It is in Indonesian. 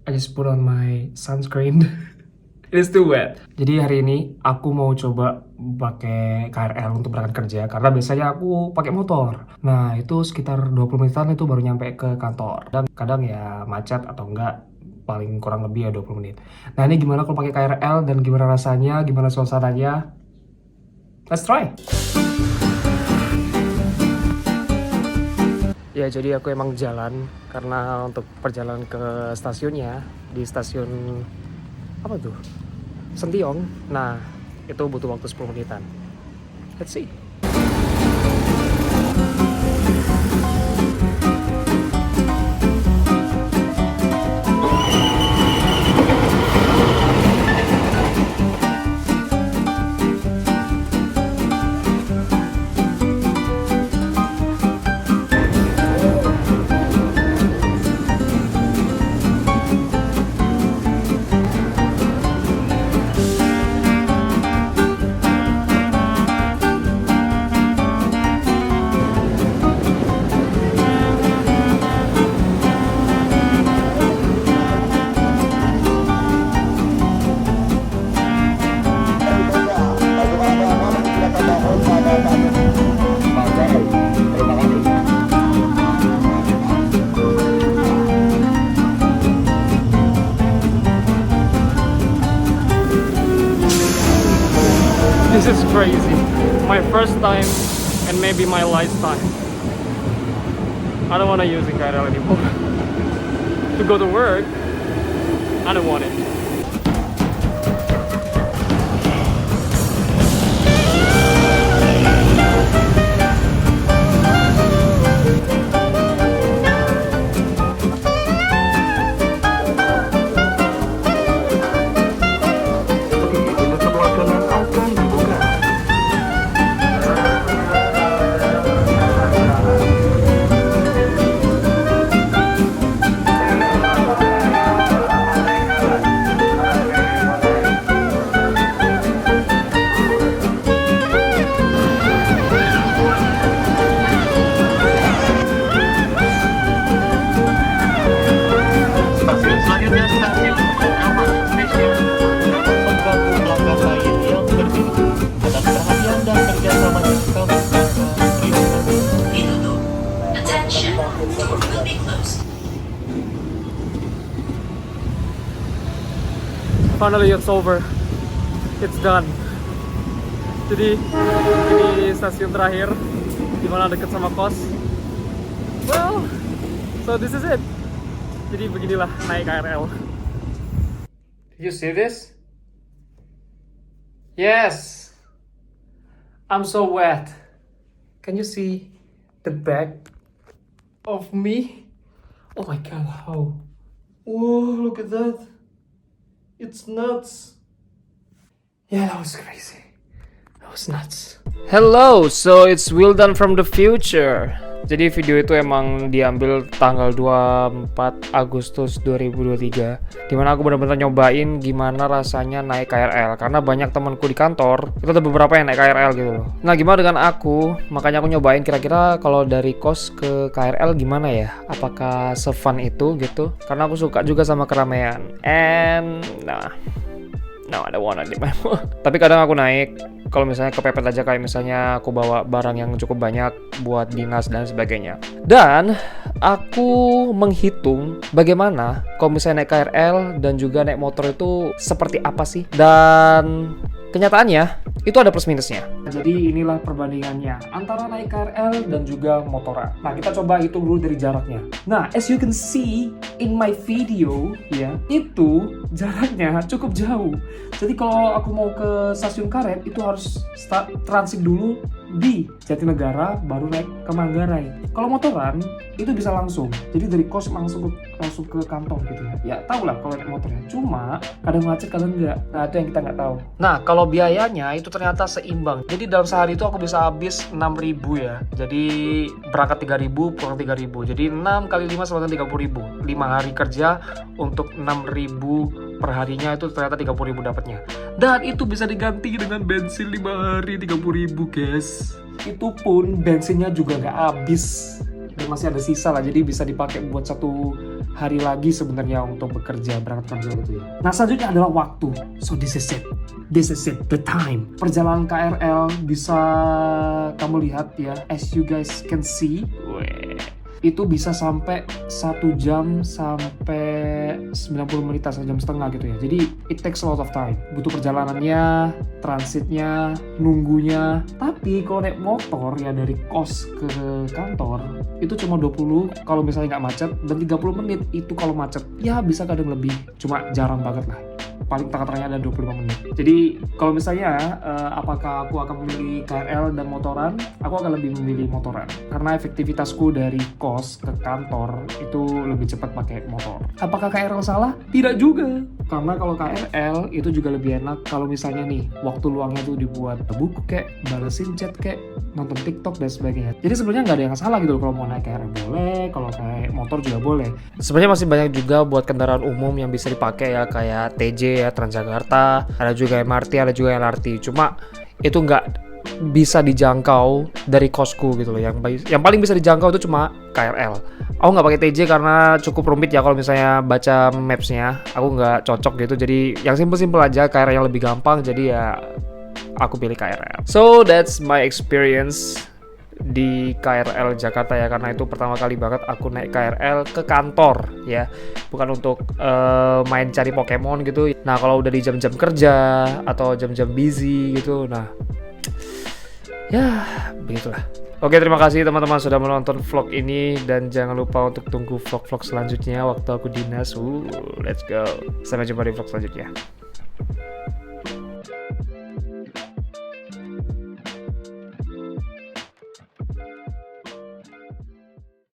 I just put on my sunscreen. It's too wet. Jadi hari ini aku mau coba pakai KRL untuk berangkat kerja karena biasanya aku pakai motor. Nah, itu sekitar 20 menitan itu baru nyampe ke kantor. Dan kadang ya macet atau enggak paling kurang lebih ya 20 menit. Nah, ini gimana kalau pakai KRL dan gimana rasanya, gimana suasananya? Let's try. Ya, jadi aku emang jalan karena untuk perjalanan ke stasiunnya di stasiun apa tuh? Sentiong. Nah, itu butuh waktu 10 menitan. Let's see. This is crazy. My first time and maybe my lifetime. I don't want to use KRL anymore. To go to work, I don't want it. Finally, it's over. It's done. Jadi ini stasiun terakhir dimana deket sama kos. Well, so this is it. Jadi beginilah naik KRL. Did you see this? Yes. I'm so wet. Can you see the back of me? Oh my god, how? Whoa, look at that. It's nuts. Yeah, that was crazy. That was nuts. Hello, so it's Wildan from the future. Jadi video itu emang diambil tanggal 24 Agustus 2023, dimana aku benar-benar nyobain gimana rasanya naik KRL. Karena banyak temanku di kantor, itu ada beberapa yang naik KRL gitu loh. Nah, gimana dengan aku? Makanya aku nyobain kira-kira kalau dari kos ke KRL gimana ya? Apakah se-fun itu gitu? Karena aku suka juga sama keramaian. And no, I don't wanna leave my phone. Tapi kadang aku naik kalau misalnya kepepet aja, kayak misalnya aku bawa barang yang cukup banyak buat dinas dan sebagainya. Dan aku menghitung bagaimana kalau misalnya naik KRL dan juga naik motor itu seperti apa sih. Dan kenyataannya itu ada plus minusnya. Jadi inilah perbandingannya antara naik KRL dan juga motoran. Nah, kita coba hitung dulu dari jaraknya. Nah, as you can see in my video ya, itu jaraknya cukup jauh. Jadi kalau aku mau ke stasiun karet itu harus transit dulu di Jatinegara baru naik ke Manggarai. Kalau motoran itu bisa langsung. Jadi dari kos langsung ke kantor gitu ya. Ya tau lah kalau naik motor ya. Cuma kadang macet kadang enggak. Nah, itu yang kita nggak tahu. Nah, kalau biayanya itu ternyata seimbang. Jadi dalam sehari itu aku bisa habis 6.000 ya. Jadi berangkat 3.000 pulang 3.000. Jadi 6 kali 5 sama 30.000. 5 hari kerja untuk 6.000 per harinya itu ternyata 30.000 dapatnya. Dan itu bisa diganti dengan bensin 5 hari 30.000 guys. Itu pun bensinnya juga nggak habis dan masih ada sisa lah, jadi bisa dipakai buat 1 hari lagi sebenarnya untuk bekerja, berangkat kerja gitu ya. Nah selanjutnya adalah waktu. So this is it, the time. Perjalanan KRL bisa kamu lihat ya, as you guys can see, itu bisa sampai 1 jam sampai 90 menit, 1 jam setengah gitu ya. Jadi it takes a lot of time. Butuh perjalanannya, transitnya, nunggunya. Tapi kalau naik motor ya dari kos ke kantor itu cuma 20 kalau misalnya nggak macet, dan 30 menit itu kalau macet. Ya bisa kadang lebih, cuma jarang banget lah. Paling tengah-tengahnya ada 25 menit. Jadi kalau misalnya apakah aku akan memilih KRL dan motoran, aku akan lebih memilih motoran. Karena efektivitasku dari kos ke kantor itu lebih cepat pakai motor. Apakah KRL salah? Tidak juga. Karena kalau KRL itu juga lebih enak kalau misalnya nih waktu luangnya tuh dibuat buku kayak, balesin chat kayak, nonton TikTok dan sebagainya. Jadi sebenarnya nggak ada yang salah gitu loh, kalau mau naik KRL boleh, kalau naik motor juga boleh. Sebenarnya masih banyak juga buat kendaraan umum yang bisa dipakai ya, kayak TJ ya, Transjakarta, ada juga MRT, ada juga LRT. Cuma itu nggak bisa dijangkau dari kosku gitu loh. Yang paling bisa dijangkau itu cuma KRL. Aku nggak pakai TJ karena cukup rumit ya kalau misalnya baca maps-nya. Aku nggak cocok gitu. Jadi yang simple-simple aja, KRL yang lebih gampang. Jadi ya aku pilih KRL. So that's my experience di KRL Jakarta ya, karena itu pertama kali banget aku naik KRL ke kantor ya, bukan untuk main cari Pokemon gitu. Nah kalau udah di jam-jam kerja atau jam-jam busy gitu, nah ya begitulah. Oke, terima kasih teman-teman sudah menonton vlog ini, dan jangan lupa untuk tunggu vlog-vlog selanjutnya waktu aku dinas. Let's go. Sampai jumpa di vlog selanjutnya.